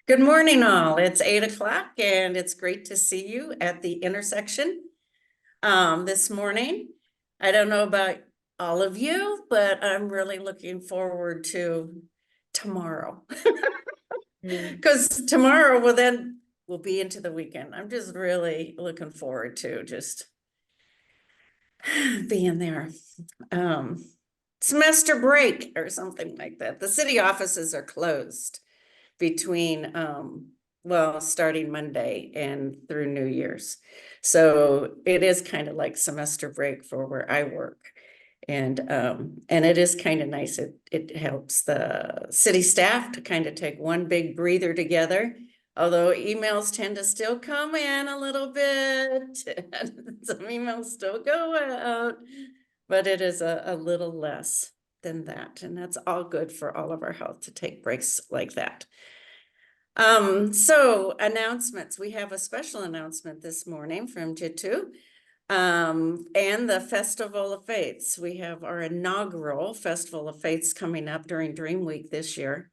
Good morning, all. It's 8 o'clock, and it's great to see you at the intersection this morning. I don't know about all of you, but I'm really looking forward to tomorrow. Because tomorrow we'll be into the weekend. I'm just really looking forward to just being there. Semester break or something like that. The city offices are closed between starting Monday and through New Year's. So it is kind of like semester break for where I work. And it is kind of nice. It helps the city staff to kind of take one big breather together. Although emails tend to still come in a little bit, and some emails still go out, but it is a little less than that. And that's all good for all of our health to take breaks like that. So announcements. We have a special announcement this morning from Jitu and the Festival of Faiths. We have our inaugural Festival of Faiths coming up during Dream Week this year,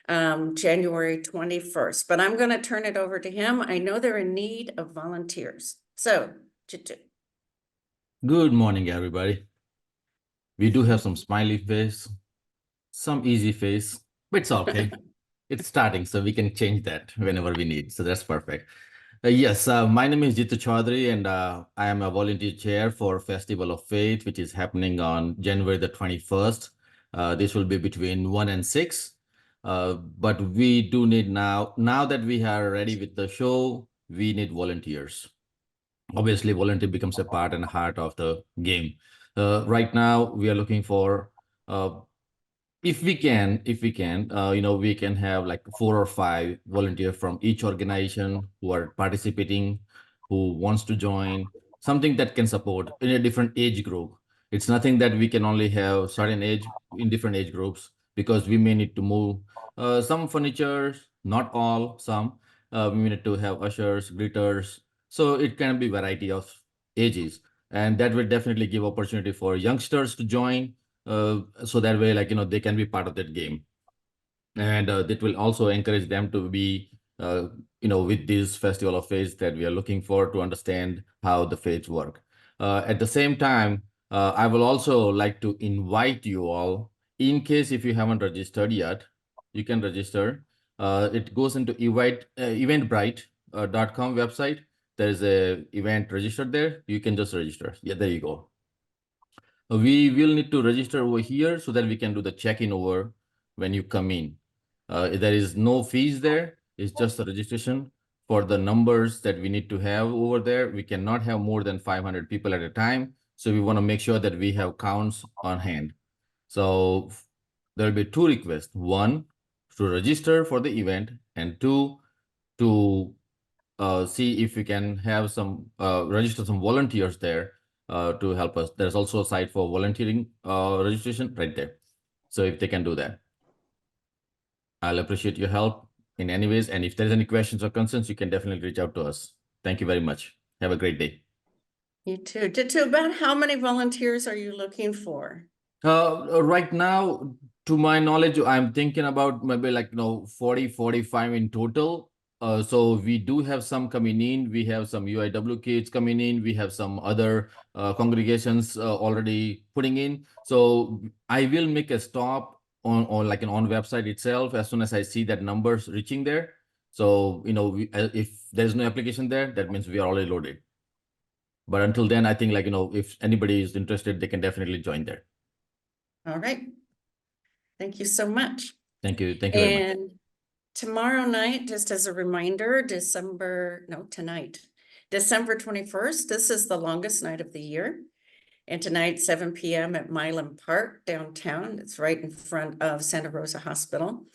January 21st. But I'm going to turn it over to him. I know they're in need of volunteers. So, Jitu. Good morning, everybody. We do have some smiley face, some easy face, but it's okay. It's starting, so we can change that whenever we need. So that's perfect. Yes, my name is Jitu Chaudhary, and I am a volunteer chair for Festival of Faith, which is happening on January the 21st. This will be between 1 and 6. But we do need now that we are ready with the show, we need volunteers. Obviously, volunteer becomes a part and heart of the game. Right now, we are looking for if we can, we can have like 4 or 5 volunteers from each organization who are participating, who wants to join, something that can support in a different age group. It's nothing that we can only have certain age in different age groups, because we may need to move some furniture, not all, some. We need to have ushers, greeters. So it can be variety of ages. And that will definitely give opportunity for youngsters to join, so that way, they can be part of that game. And that will also encourage them to be, with this Festival of Faith that we are looking for, to understand how the faiths work. At the same time, I will also like to invite you all, in case if you haven't registered yet, you can register. It goes into eventbrite.com website. There is a event registered there. You can just register. Yeah, there you go. We will need to register over here so that we can do the check-in over when you come in. There is no fees there. It's just the registration for the numbers that we need to have over there. We cannot have more than 500 people at a time. So we want to make sure that we have counts on hand. So there will be 2 requests. 1, to register for the event, and 2, to see if we can have some register some volunteers there to help us. There's also a site for volunteering registration right there. So if they can do that, I'll appreciate your help in any ways. And if there's any questions or concerns, you can definitely reach out to us. Thank you very much. Have a great day. You too. Jitu, about how many volunteers are you looking for? Right now, to my knowledge, I'm thinking about maybe 40, 45 in total. So we do have some coming in. We have some UIW kids coming in. We have some other congregations already putting in. So I will make a stop on website itself as soon as I see that numbers reaching there. So if there's no application there, that means we are already loaded. But until then, I think if anybody is interested, they can definitely join there. All right. Thank you so much. Thank you. Thank you very much. And tomorrow night, just as a reminder, tonight, December 21st, this is the longest night of the year. And tonight, 7 p.m. at Milam Park downtown, it's right in front of Santa Rosa Hospital,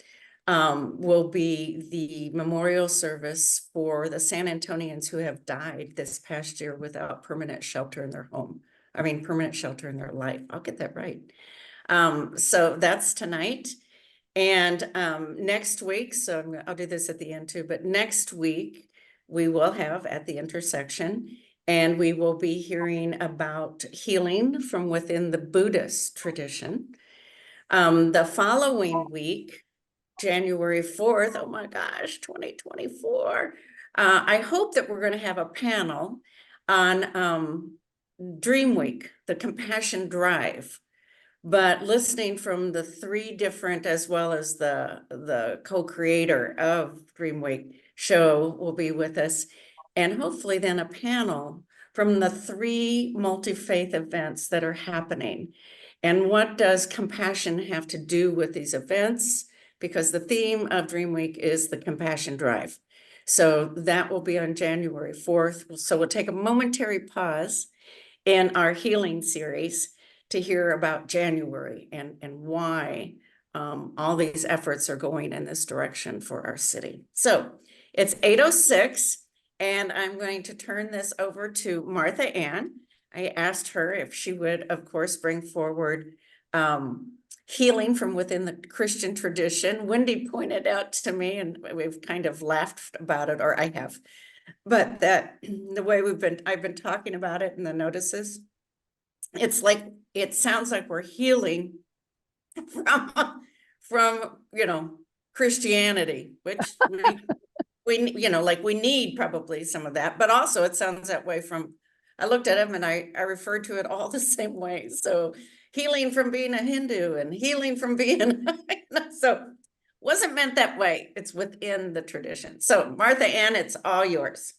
will be the memorial service for the San Antonians who have died this past year without permanent shelter in their home. Permanent shelter in their life. I'll get that right. So that's tonight. And next week, so I'll do this at the end too, but next week we will have at the intersection, and we will be hearing about healing from within the Buddhist tradition. The following week, January 4th. Oh my gosh, 2024. I hope that we're going to have a panel on Dream Week, the Compassion Drive. But listening from the three different, as well as the co-creator of Dream Week show will be with us, and hopefully then a panel from the three multi-faith events that are happening. And what does compassion have to do with these events? Because the theme of Dream Week is the Compassion Drive. So that will be on January 4th. So we'll take a momentary pause in our healing series to hear about January and why all these efforts are going in this direction for our city. So it's 8:06, and I'm going to turn this over to Martha Ann. I asked her if she would, of course, bring forward healing from within the Christian tradition. Wendy pointed out to me, and we've kind of laughed about it, or I have, but that the way I've been talking about it in the notices, it's like, it sounds like we're healing from Christianity, which we like we need probably some of that, but also it sounds that way from, I looked at him and I referred to it all the same way. So healing from being a Hindu and healing from being so wasn't meant that way. It's within the tradition. So Martha Ann, it's all yours.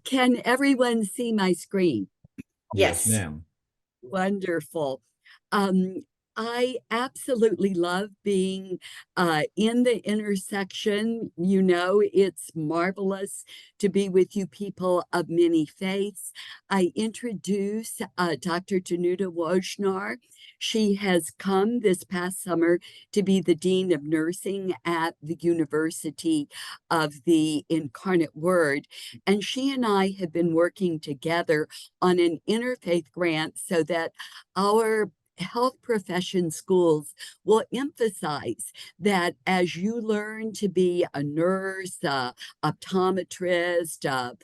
Can everyone see my screen? Yes, Yes. ma'am. Wonderful. I absolutely love being in the intersection. You know, it's marvelous to be with you people of many faiths. I introduce Dr. Danuta Wojnar. She has come this past summer to be the Dean of Nursing at the University of the Incarnate Word. And she and I have been working together on an interfaith grant so that our health profession schools will emphasize that as you learn to be a nurse, optometrist,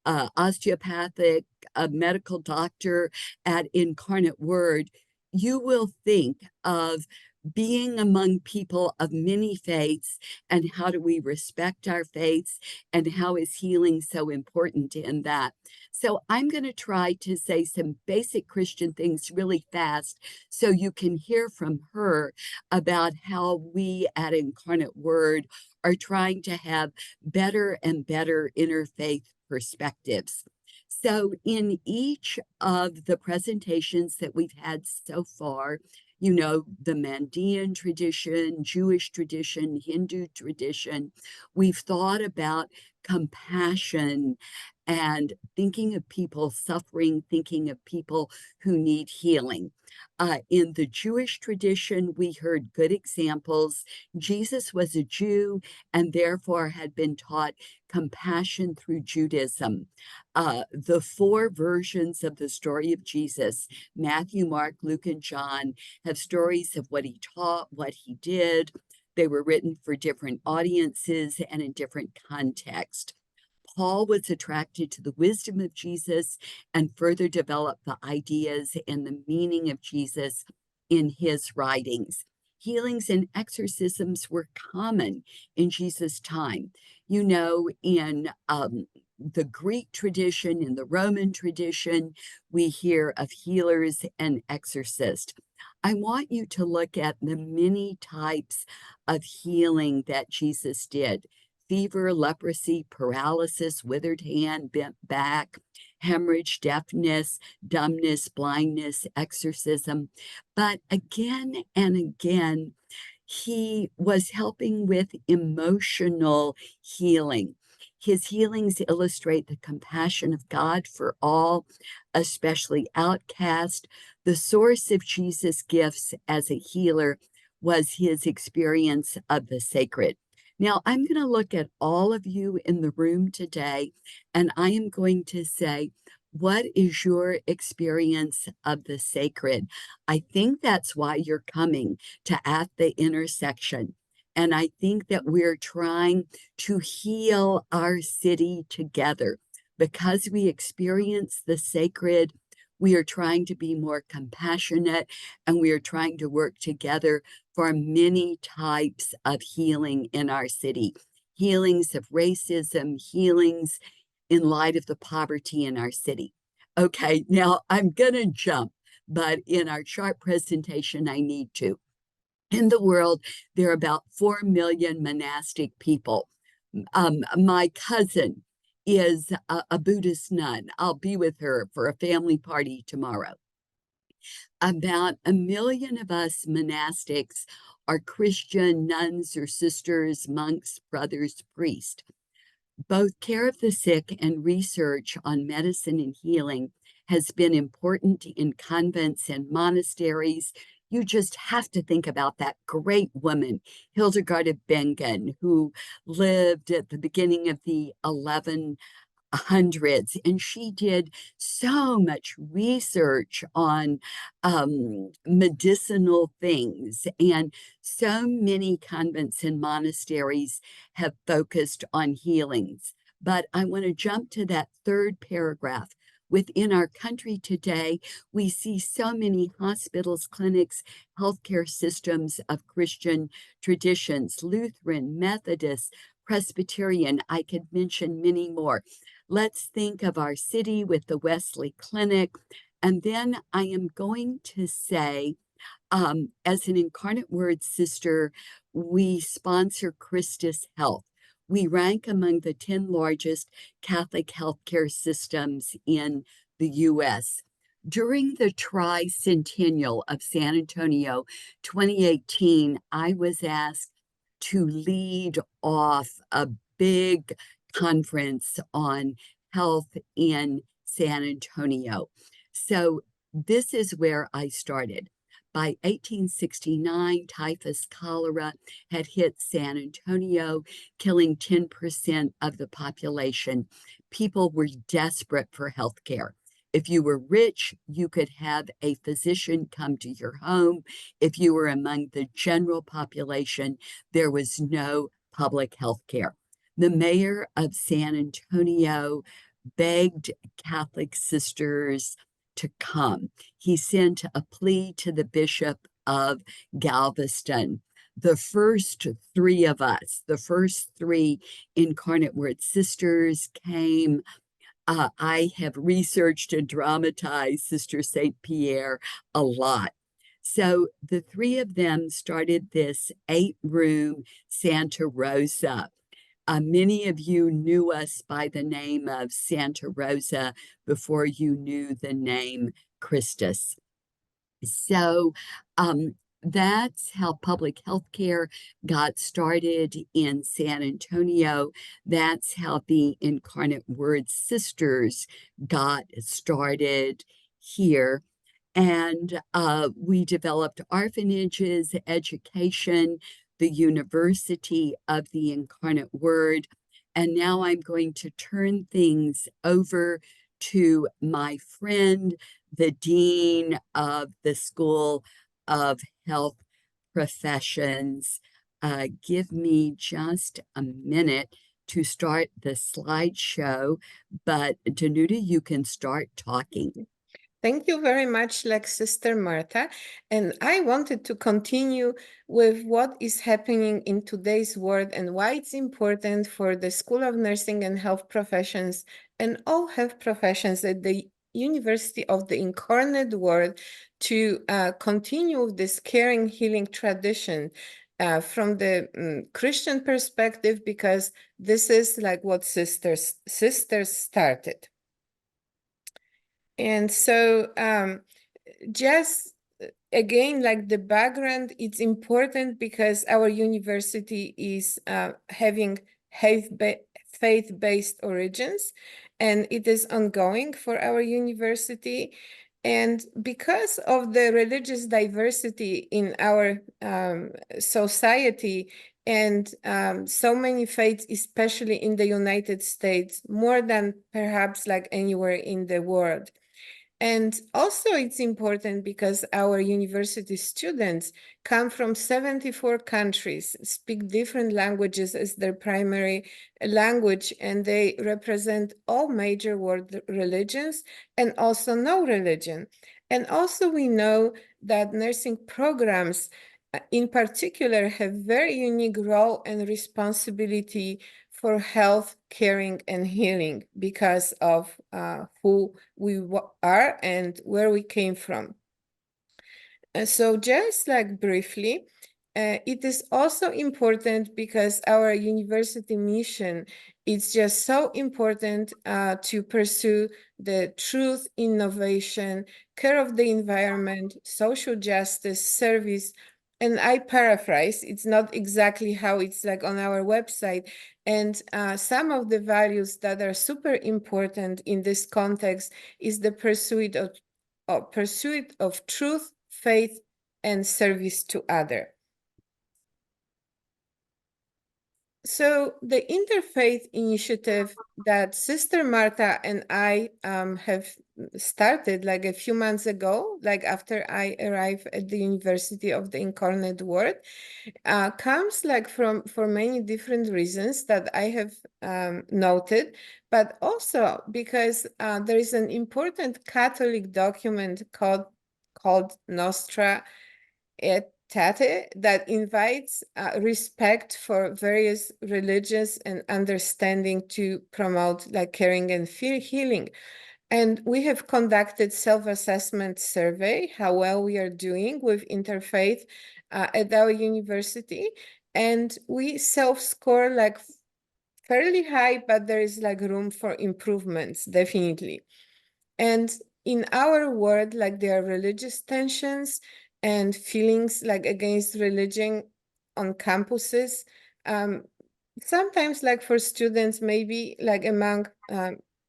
osteopathic, a medical doctor at Incarnate Word, you will think of being among people of many faiths and how do we respect our faiths and how is healing so important in that. So I'm going to try to say some basic Christian things really fast so you can hear from her about how we at Incarnate Word are trying to have better and better interfaith perspectives. So in each of the presentations that we've had so far, you know, the Mandean tradition, Jewish tradition, Hindu tradition, we've thought about compassion and thinking of people suffering, thinking of people who need healing. In the Jewish tradition, we heard good examples. Jesus was a Jew and therefore had been taught compassion through Judaism. The four versions of the story of Jesus, Matthew, Mark, Luke, and John, have stories of what he taught, what he did. They were written for different audiences and in different contexts. Paul was attracted to the wisdom of Jesus and further developed the ideas and the meaning of Jesus in his writings. Healings and exorcisms were common in Jesus' time. You know, in the Greek tradition, in the Roman tradition, we hear of healers and exorcists. I want you to look at the many types of healing that Jesus did. Fever, leprosy, paralysis, withered hand, bent back, hemorrhage, deafness, dumbness, blindness, exorcism. But again and again, he was helping with emotional healing. His healings illustrate the compassion of God for all, especially outcast. The source of Jesus' gifts as a healer was his experience of the sacred. Now, I'm going to look at all of you in the room today, and I am going to say, what is your experience of the sacred? I think that's why you're coming to At the Intersection. And I think that we're trying to heal our city together because we experience the sacred. We are trying to be more compassionate, and we are trying to work together for many types of healing in our city. Healings of racism, healings in light of the poverty in our city. Okay, now I'm going to jump, but in our chart presentation, I need to. In the world, there are about 4 million monastic people. My cousin is a Buddhist nun. I'll be with her for a family party tomorrow. About 1 million of us monastics are Christian nuns or sisters, monks, brothers, priests. Both care of the sick and research on medicine and healing has been important in convents and monasteries. You just have to think about that great woman, Hildegard of Bingen, who lived at the beginning of the 1100s, and she did so much research on medicinal things, and so many convents and monasteries have focused on healings. But I want to jump to that third paragraph. Within our country today, we see so many hospitals, clinics, healthcare systems of Christian traditions, Lutheran, Methodist, Presbyterian. I could mention many more. Let's think of our city with the Wesley Clinic. And then I am going to say, as an Incarnate Word sister, we sponsor Christus Health. We rank among the 10 largest Catholic healthcare systems in the U.S. During the tricentennial of San Antonio 2018, I was asked to lead off a big conference on health in San Antonio. So this is where I started. By 1869, typhus cholera had hit San Antonio, killing 10% of the population. People were desperate for health care. If you were rich, you could have a physician come to your home. If you were among the general population, there was no public health care. The mayor of San Antonio begged Catholic sisters to come. He sent a plea to the Bishop of Galveston. The first three of us, the first three Incarnate Word sisters came. I have researched and dramatized Sister St. Pierre a lot. So the three of them started this 8-room Santa Rosa. Many of you knew us by the name of Santa Rosa before you knew the name Christus. So that's how public health care got started in San Antonio. That's how the Incarnate Word Sisters got started here. And we developed orphanages, education, the University of the Incarnate Word. And now I'm going to turn things over to my friend, the Dean of the School of Health Professions. Give me just a minute to start the slideshow, but Danuta, you can start talking. Thank you very much, Sister Martha. And I wanted to continue with what is happening in today's world and why it's important for the School of Nursing and Health Professions and all health professions at the University of the Incarnate Word to continue this caring, healing tradition from the Christian perspective, because this is like what sisters started. And so just again, like the background, it's important because our university is having faith-based origins, and it is ongoing for our university. And because of the religious diversity in our society, and so many faiths, especially in the United States, more than perhaps like anywhere in the world, And also it's important because our university students come from 74 countries, speak different languages as their primary language, and they represent all major world religions and also no religion. And also we know that nursing programs in particular have very unique role and responsibility for health, caring, and healing because of who we are and where we came from. So just like briefly, it is also important because our university mission is just so important to pursue the truth, innovation, care of the environment, social justice, service. And I paraphrase, it's not exactly how it's like on our website. And some of the values that are super important in this context is the pursuit of truth, faith, and service to other. So the interfaith initiative that Sister Martha and I have started like a few months ago, like after I arrived at the University of the Incarnate Word, comes like for many different reasons that I have noted, but also because there is an important Catholic document called Nostra Aetate that invites respect for various religions and understanding to promote like caring and healing. And we have conducted self-assessment survey, how well we are doing with interfaith at our university. And we self-score like fairly high, but there is like room for improvements, definitely. And in our world, like there are religious tensions and feelings like against religion on campuses. Sometimes like for students, maybe like among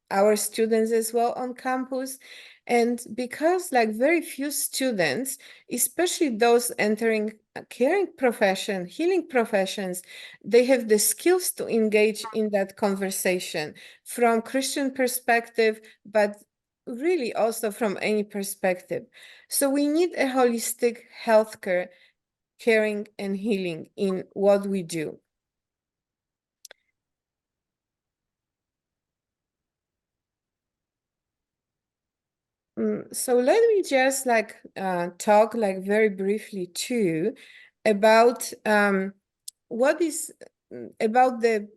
our students as well on campus. And because like very few students, especially those entering a caring profession, healing professions, they have the skills to engage in that conversation from Christian perspective, but really also from any perspective. So we need a holistic healthcare, caring and healing in what we do. So let me just like talk like very briefly too about what is about the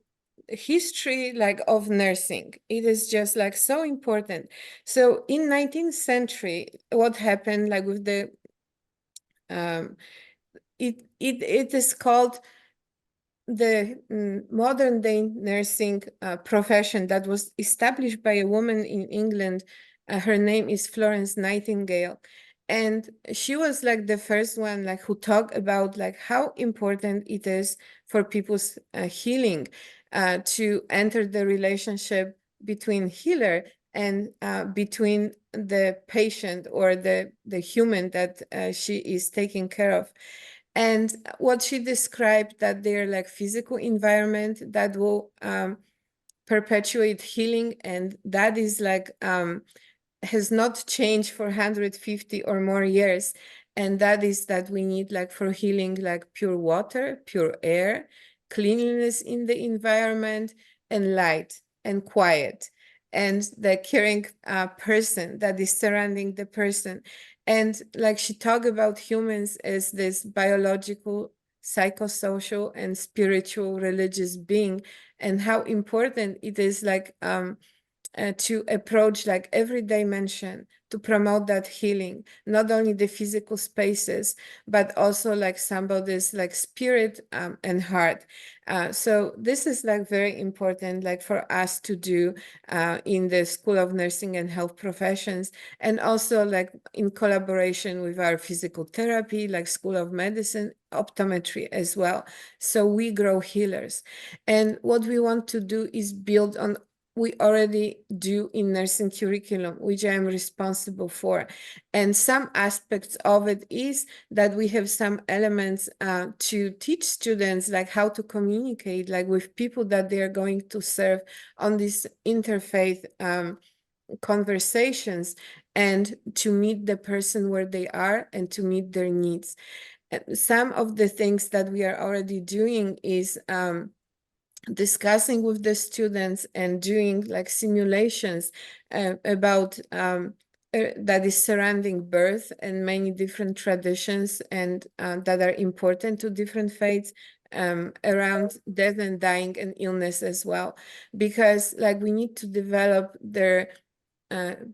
history like of nursing. It is just like so important. So in 19th century, what happened like with the it is called the modern day nursing profession that was established by a woman in England. Her name is Florence Nightingale. And she was like the first one like who talked about like how important it is for people's healing to enter the relationship between healer and between the patient or the human that she is taking care of. And what she described that they're like physical environment that will perpetuate healing, and that is like has not changed for 150 or more years. And that is that we need like for healing like pure water, pure air, cleanliness in the environment, and light and quiet, and the caring person that is surrounding the person. And like she talked about humans as this biological, psychosocial, and spiritual religious being, and how important it is like to approach like every dimension to promote that healing, not only the physical spaces, but also like somebody's like spirit and heart. So this is like very important like for us to do in the School of Nursing and Health Professions, and also like in collaboration with our physical therapy, like School of Medicine, optometry as well. So we grow healers. And what we want to do is build on we already do in nursing curriculum, which I am responsible for. And some aspects of it is that we have some elements to teach students like how to communicate like with people that they are going to serve on this interfaith conversations and to meet the person where they are and to meet their needs. And some of the things that we are already doing is discussing with the students and doing like simulations about that is surrounding birth and many different traditions and that are important to different faiths around death and dying and illness as well, because like we need to develop their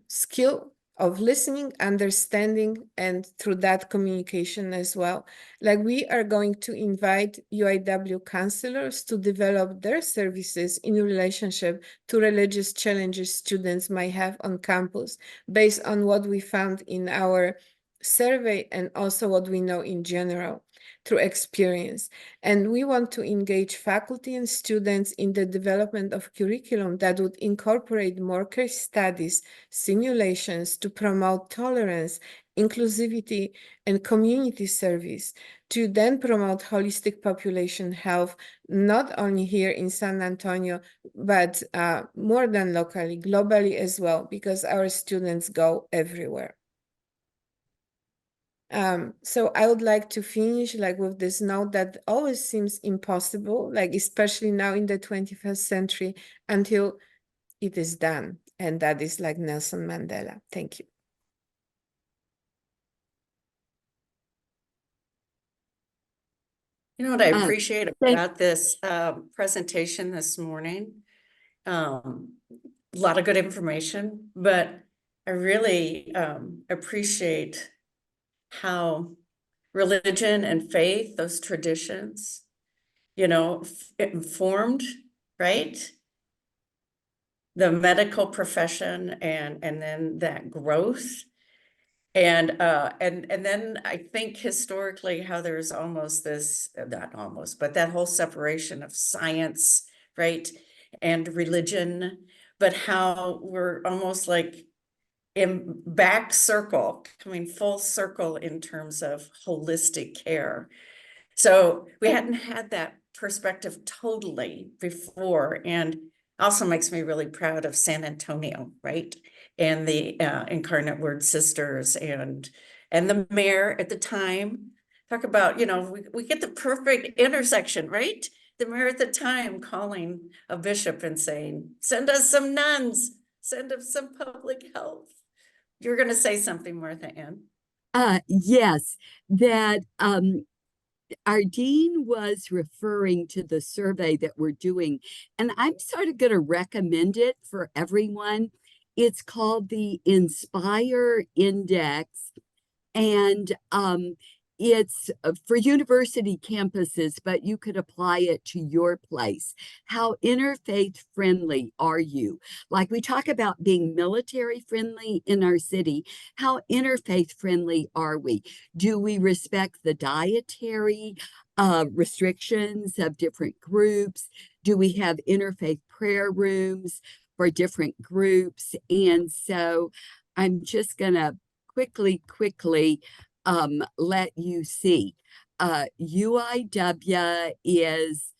skill of listening, understanding, and through that communication as well. Like we are going to invite UIW counselors to develop their services in relationship to religious challenges students might have on campus based on what we found in our survey and also what we know in general through experience. And we want to engage faculty and students in the development of curriculum that would incorporate more case studies, simulations to promote tolerance, inclusivity, and community service, to then promote holistic population health, not only here in San Antonio, but more than locally, globally as well, because our students go everywhere. So I would like to finish like with this note that always seems impossible, like especially now in the 21st century, until it is done. And that is like Nelson Mandela. Thank you. You know what I appreciate thank- about this presentation this morning? A lot of good information, but I really appreciate how religion and faith, those traditions, you know, informed, right? The medical profession and then that growth. And then I think historically how there's almost this, not almost, but that whole separation of science, right? And religion, but how we're almost like in back circle, coming full circle in terms of holistic care. So we hadn't had that perspective totally before, and also makes me really proud of San Antonio, right? And the Incarnate Word sisters and the mayor at the time. Talk about, you know, we get the perfect intersection, right? The mayor at the time calling a bishop and saying, send us some nuns, send us some public health. You're going to say something, Martha Ann. Yes, that our dean was referring to the survey that we're doing, and I'm sort of going to recommend it for everyone. It's called the Inspire Index, and it's for university campuses, but you could apply it to your place. How interfaith friendly are you? Like we talk about being military friendly in our city, how interfaith friendly are we? Do we respect the dietary restrictions of different groups? Do we have interfaith prayer rooms for different groups? And so I'm just going to quickly let you see. UIW is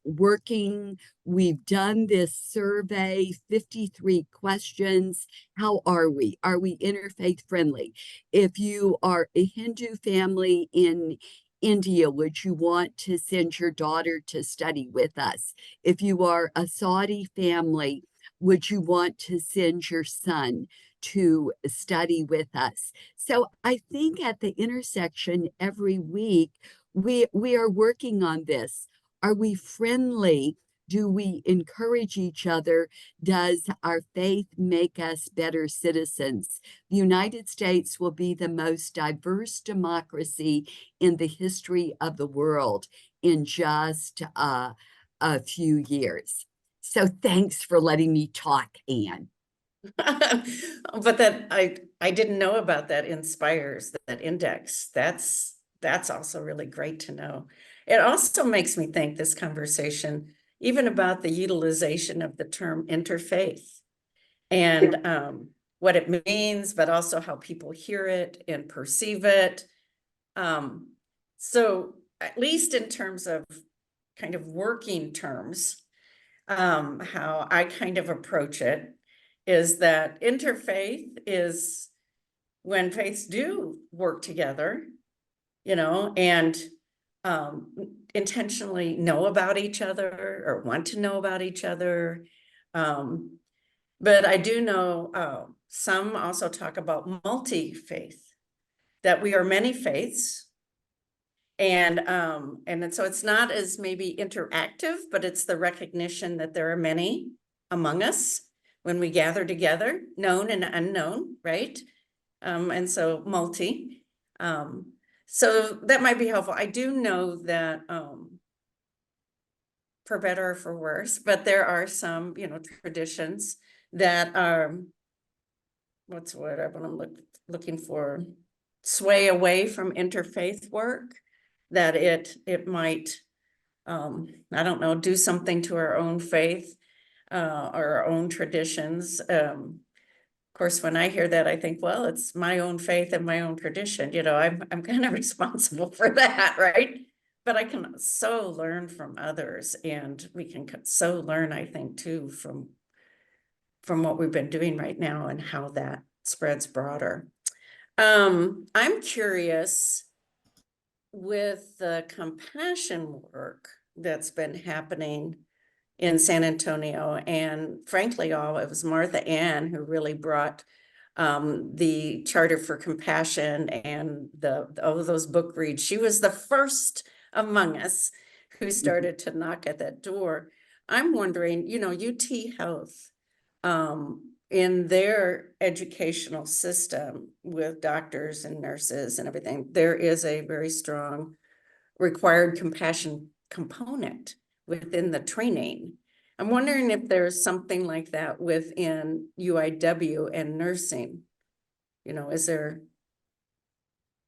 working. We've done this survey, 53 questions. How are we? Are we interfaith friendly? If you are a Hindu family in India, would you want to send your daughter to study with us? If you are a Saudi family, would you want to send your son to study with us? So I think at the intersection every week, we are working on this. Are we friendly? Do we encourage each other? Does our faith make us better citizens? The United States will be the most diverse democracy in the history of the world in just a few years. So thanks for letting me talk, Ann. But that I didn't know about that Inspires, that index. That's also really great to know. It also makes me think, this conversation, even about the utilization of the term interfaith and what it means, but also how people hear it and perceive it. So at least in terms of kind of working terms, how I kind of approach it is that interfaith is when faiths do work together, you know, and intentionally know about each other or want to know about each other. But I do know some also talk about multi-faith, that we are many faiths. And so it's not as maybe interactive, but it's the recognition that there are many among us when we gather together, known and unknown, right? And so multi. So that might be helpful. I do know that for better or for worse, but there are some, you know, traditions that are, what's the word I'm looking for, sway away from interfaith work, that it might, I don't know, do something to our own faith or our own traditions. Of course, when I hear that, I think, well, it's my own faith and my own tradition. You know, I'm kind of responsible for that, right? But I can so learn from others, and we can so learn, I think, too, from what we've been doing right now and how that spreads broader. I'm curious with the compassion work that's been happening in San Antonio, and frankly, it was Martha Ann who really brought the Charter for Compassion and those book reads. She was the first among us who started to knock at that door. I'm wondering, you know, UT Health, in their educational system with doctors and nurses and everything, there is a very strong required compassion component within the training. I'm wondering if there's something like that within UIW and nursing. You know, is there?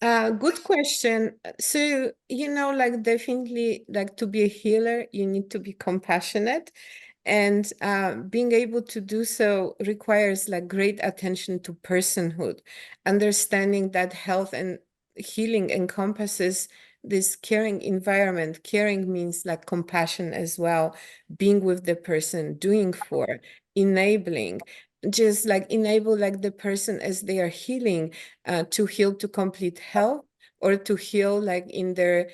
Good question. So, you know, like definitely, like to be a healer, you need to be compassionate. And being able to do so requires like great attention to personhood, understanding that health and healing encompasses this caring environment. Caring means like compassion as well, being with the person, doing for, enabling, just like enable like the person as they are healing to heal to complete health, or to heal like in their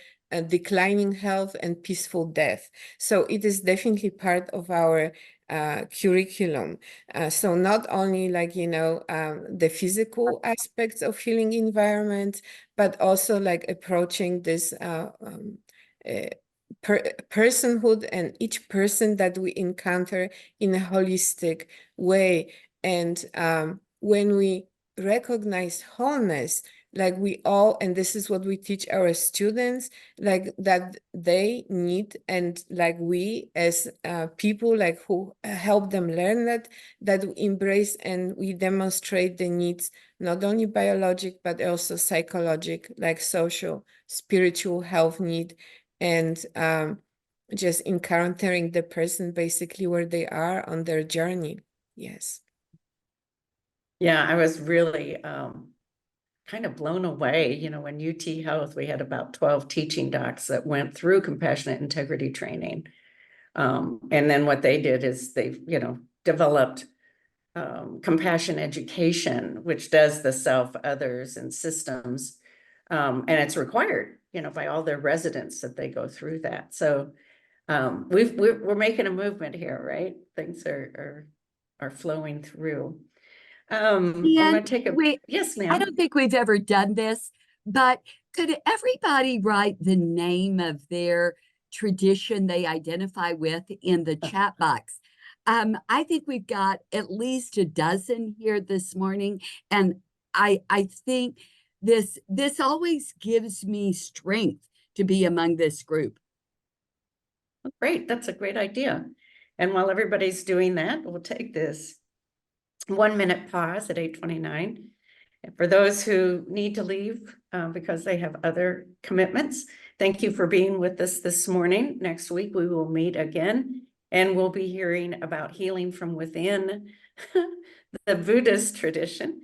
declining health and peaceful death. So it is definitely part of our curriculum. So not only like, you know, the physical aspects of healing environment, but also like approaching this personhood and each person that we encounter in a holistic way. And when we recognize wholeness, like we all, and this is what we teach our students, like that they need, and like we as people like who help them learn that we embrace and we demonstrate the needs, not only biologic, but also psychologic, like social, spiritual health need, and just encountering the person basically where they are on their journey. Yes. Yeah, I was really kind of blown away. You know, when UT Health, we had about 12 teaching docs that went through compassionate integrity training. And then what they did is they, you know, developed compassion education, which does the self, others, and systems. And it's required, you know, by all their residents that they go through that. So we're making a movement here, right? Things are flowing through. I'm going to take a, yes, ma'am. I don't think we've ever done this, but could everybody write the name of their tradition they identify with in the chat box? I think we've got at least a dozen here this morning, and I think this always gives me strength to be among this group. Great, that's a great idea. And while everybody's doing that, we'll take this 1 minute pause at 8:29. And for those who need to leave because they have other commitments, thank you for being with us this morning. Next week, we will meet again, and we'll be hearing about healing from within the Buddhist tradition.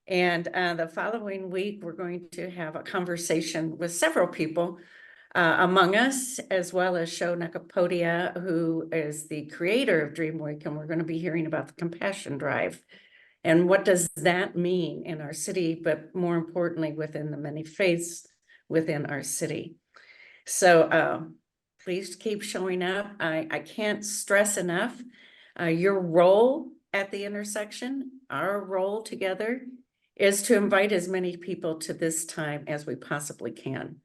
And the following week, we're going to have a conversation with several people among us, as well as Sho Nakapodia, who is the creator of Dream Week, and we're going to be hearing about the Compassion Drive. And what does that mean in our city, but more importantly, within the many faiths within our city. So please keep showing up. I can't stress enough your role at the intersection, our role together, is to invite as many people to this time as we possibly can.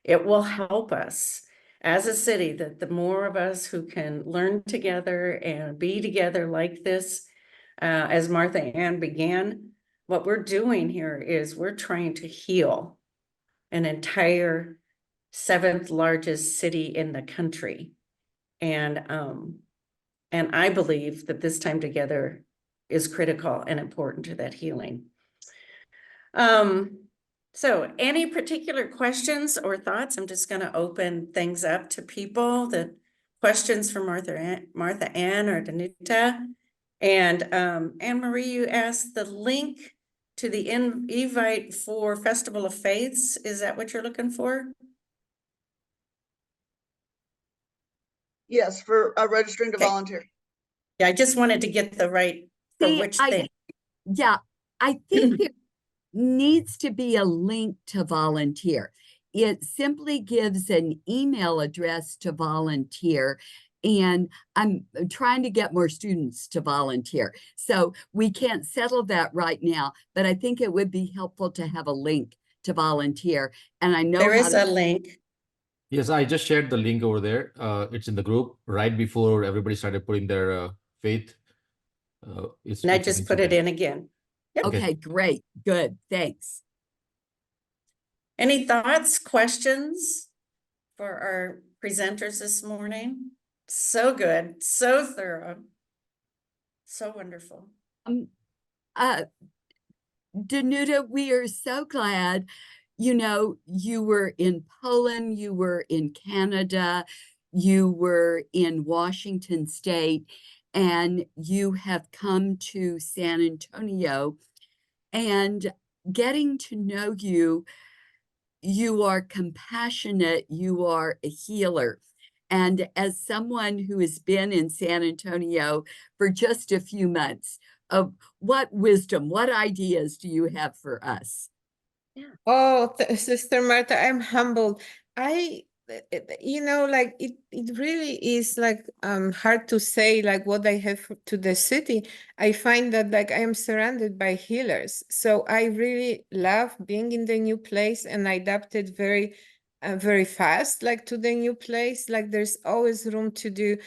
It will help us as a city that the more of us who can learn together and be together like this, as Martha Ann began, what we're doing here is we're trying to heal an entire 7th largest city in the country. And I believe that this time together is critical and important to that healing. So any particular questions or thoughts? I'm just going to open things up to people. The questions for Martha Ann or Danuta. And Anne Marie, you asked the link to the invite for Festival of Faiths. Is that what you're looking for? Yes, for registering to Okay. volunteer. Yeah, I just wanted to get the right for which thing. Yeah, I think there needs to be a link to volunteer. It simply gives an email address to volunteer, and I'm trying to get more students to volunteer. So we can't settle that right now, but I think it would be helpful to have a link to volunteer. And I know There how is to a link. Yes, I just shared the link over there. It's in the group right before everybody started putting their faith. And I just put it in again. Yep. Okay, great, good, thanks. Any thoughts, questions for our presenters this morning? So good, so thorough, so wonderful. Danuta, we are so glad, you know, you were in Poland, you were in Canada, you were in Washington State, and you have come to San Antonio. And getting to know you, you are compassionate, you are a healer. And as someone who has been in San Antonio for just a few months, what wisdom, what ideas do you have for us? Oh, Sister Martha, I'm humbled. You know, like it really is like hard to say like what I have to the city. I find that like I am surrounded by healers. So I really love being in the new place, and I adapted very fast like to the new place. Like there's always room to do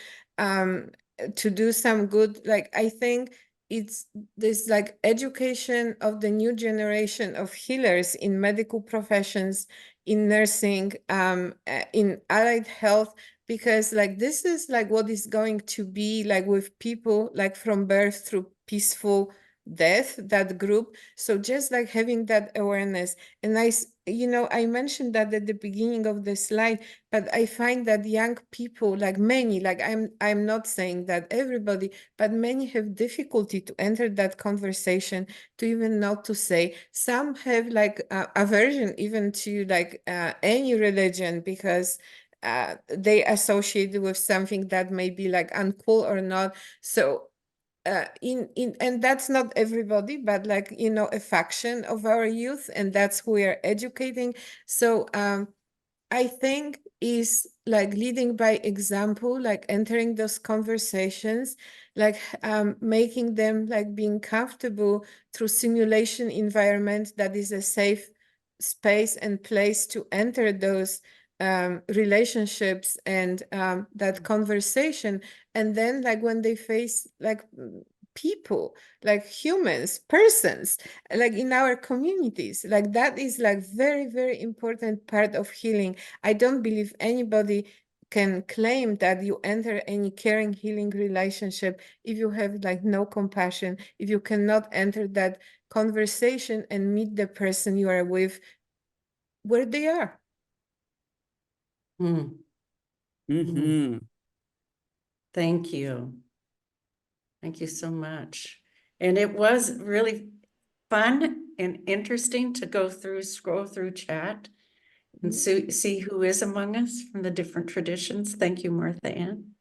some good. Like I think it's this like education of the new generation of healers in medical professions, in nursing, in allied health, because like this is like what is going to be like with people like from birth through peaceful death, that group. So just like having that awareness, and you know, I mentioned that at the beginning of the slide, but I find that young people, like many, like I'm not saying that everybody, but many have difficulty to enter that conversation, to even know to say. Some have like aversion even to like any religion, because they associate it with something that may be like uncool or not. So and that's not everybody, but like, you know, a faction of our youth, and that's who we are educating. So I think is like leading by example, like entering those conversations, like making them like being comfortable through simulation environment that is a safe space and place to enter those relationships and that conversation. And then like when they face like people, like humans, persons, like in our communities, like that is like very important part of healing. I don't believe anybody can claim that you enter any caring, healing relationship if you have like no compassion, if you cannot enter that conversation and meet the person you are with where they are. Mm-hmm. Thank you. Thank you so much. And it was really fun and interesting to scroll through chat and see who is among us from the different traditions. Thank you, Martha Ann.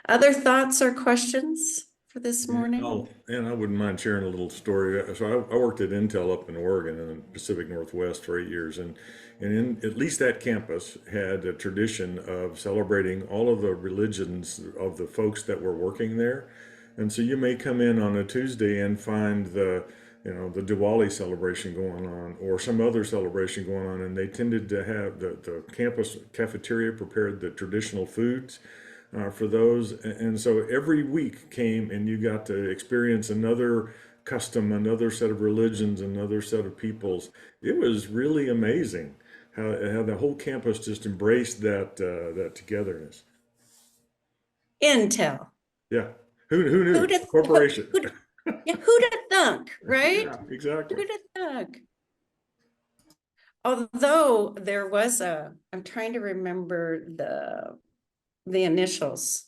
Other thoughts or questions for this morning? And I wouldn't mind sharing a little story. So I worked at Intel up in Oregon in the Pacific Northwest for 8 years, and in at least that campus had a tradition of celebrating all of the religions of the folks that were working there. And so you may come in on a Tuesday and find the Diwali celebration going on or some other celebration going on, and they tended to have the campus cafeteria prepared the traditional foods for those. And so every week came and you got to experience another custom, another set of religions, another set of peoples. It was really amazing how the whole campus just embraced that togetherness. Intel. Yeah. Who knew? Who'd Corporation. Yeah, who'd have thunk, right? Yeah, exactly. Who'd have thunk? Although there was I'm trying to remember the initials.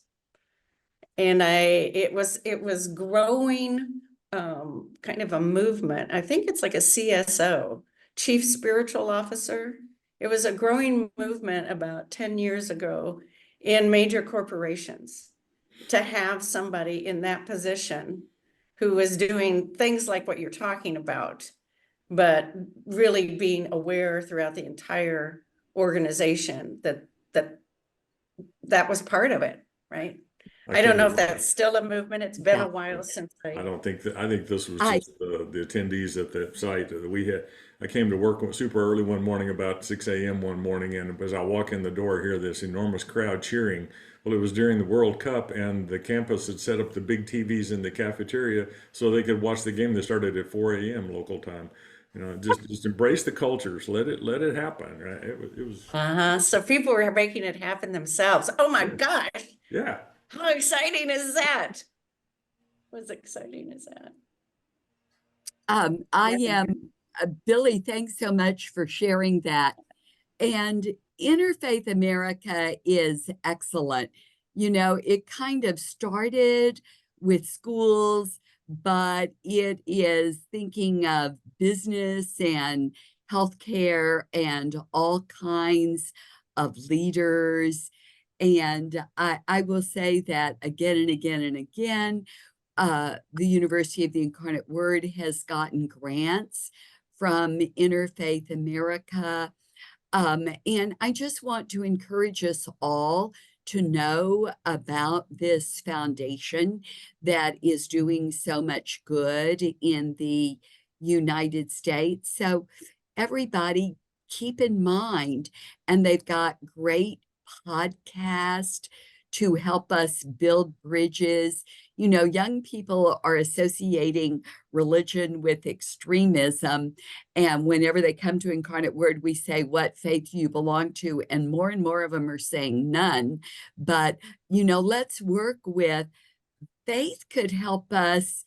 And it was growing, kind of a movement. I think it's like a CSO, Chief Spiritual Officer. It was a growing movement about 10 years ago in major corporations to have somebody in that position who was doing things like what you're talking about, but really being aware throughout the entire organization that was part of it, right? I don't know if that's still a movement. It's been a while since I don't think that. I think this was just the attendees at the site that we had. I came to work super early one morning, about 6 a.m. one morning, and as I walk in the door, I hear this enormous crowd cheering. Well, it was during the World Cup, and the campus had set up the big TVs in the cafeteria so they could watch the game that started at 4 a.m. local time. Just embrace the cultures. Let it happen. Right? It was. So people were making it happen themselves. Oh my gosh! Yeah. How exciting is that? What exciting is that? I am Billy. Thanks so much for sharing that. And Interfaith America is excellent. It kind of started with schools, but it is thinking of business and healthcare and all kinds of leaders. And I will say that again and again and again, the University of the Incarnate Word has gotten grants from Interfaith America. And I just want to encourage us all to know about this foundation that is doing so much good in the United States. So everybody keep in mind, and they've got great podcasts to help us build bridges. Young people are associating religion with extremism. And whenever they come to Incarnate Word, we say, what faith do you belong to? And more of them are saying none. But, let's work with faith could help us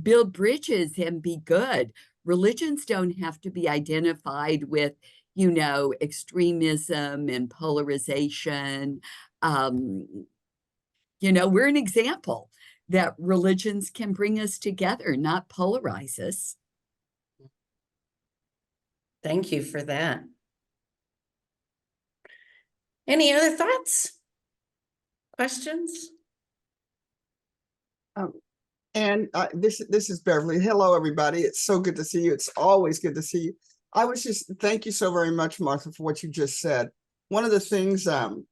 build bridges and be good. Religions don't have to be identified with, extremism and polarization. We're an example that religions can bring us together, not polarize us. Thank you for that. Any other thoughts? Questions? And this is Beverly. Hello, everybody. It's so good to see you. It's always good to see you. Thank you so very much, Martha, for what you just said. One of the things, and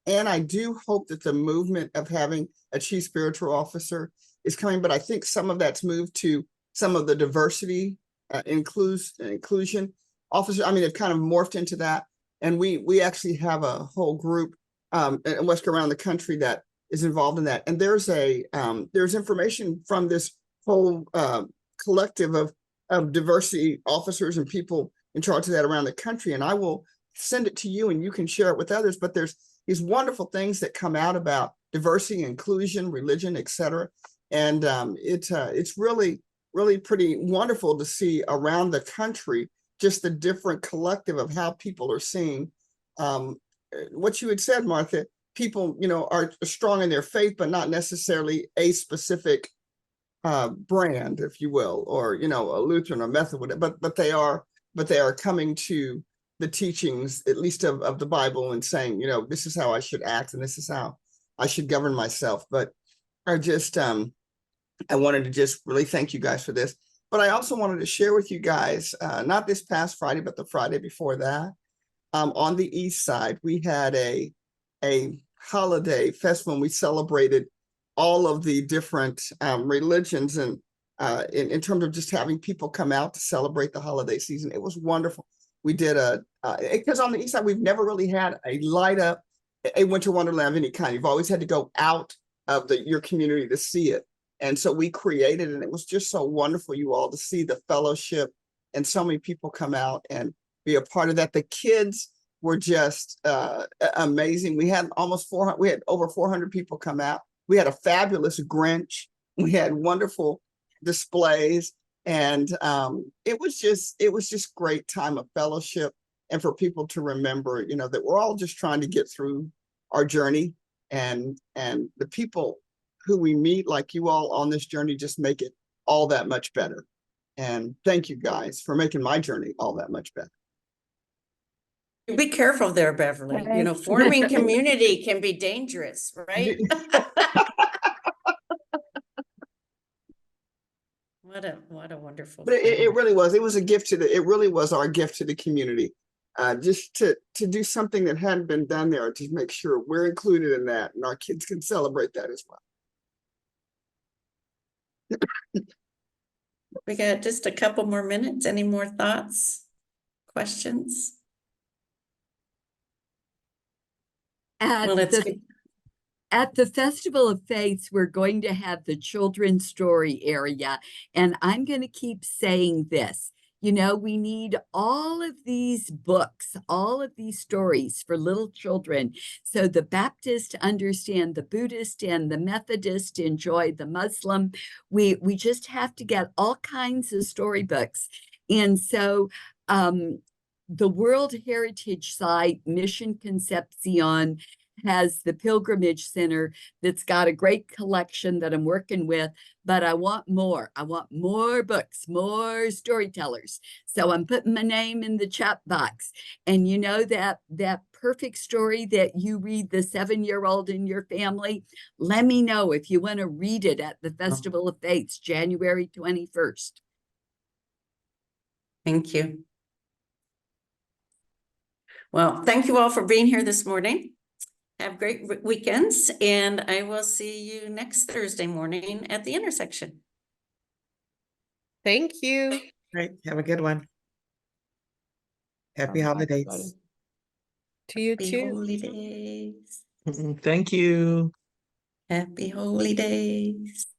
I do hope that the movement of having a chief spiritual officer is coming, but I think some of that's moved to some of the diversity, inclusion officers. I mean, it kind of morphed into that. And we actually have a whole group in West around the country that is involved in that. And there's information from this whole collective of diversity officers and people in charge of that around the country. And I will send it to you and you can share it with others. But there's these wonderful things that come out about diversity, inclusion, religion, etc. And it's really, really pretty wonderful to see around the country just the different collective of how people are seeing what you had said, Martha. People, are strong in their faith, but not necessarily a specific brand, if you will, or a Lutheran or Methodist, but they are coming to the teachings, at least of the Bible, and saying, you know, this is how I should act and this is how I should govern myself. But I just I wanted to just really thank you guys for this. But I also wanted to share with you guys, not this past Friday, but the Friday before that, on the East Side, we had a holiday festival, and we celebrated all of the different religions, and in terms of just having people come out to celebrate the holiday season. It was wonderful. We did because on the East Side, we've never really had a light up, a winter wonderland of any kind. You've always had to go out of your community to see it. And so we created, and it was just so wonderful, you all, to see the fellowship and so many people come out and be a part of that. The kids were just amazing. We had almost 400, we had over 400 people come out. We had a fabulous Grinch. We had wonderful displays, and it was just great time of fellowship, and for people to remember, you know, that we're all just trying to get through our journey, and the people who we meet, like you all on this journey, just make it all that much better. And thank you guys for making my journey all that much better. Be careful there, Beverly. You know, forming community can be dangerous, right? What a wonderful But thing. it really was. It was a gift to it really was our gift to the community. Just to do something that hadn't been done there, to make sure we're included in that, and our kids can celebrate that as well. We got just a couple more minutes. Any more thoughts, questions? Well, it's good. At the Festival of Faiths, we're going to have the children's story area, and I'm going to keep saying this. You know, we need all of these books, all of these stories for little children, so the Baptist understand the Buddhist and the Methodist enjoy the Muslim. We just have to get all kinds of storybooks. And so the World Heritage Site, Mission Concepcion, has the Pilgrimage Center that's got a great collection that I'm working with, but I want more. I want more books, more storytellers. So I'm putting my name in the chat box. And you know that perfect story that you read, the 7-year-old in your family, let me know if you want to read it at the Festival of Faiths, January 21st. Thank you. Well, thank you all for being here this morning. Have great weekends, and I will see you next Thursday morning at the intersection. Thank you. Right. Have a good one. Happy holidays. To you Happy too. holy days. Thank you. Happy holy days.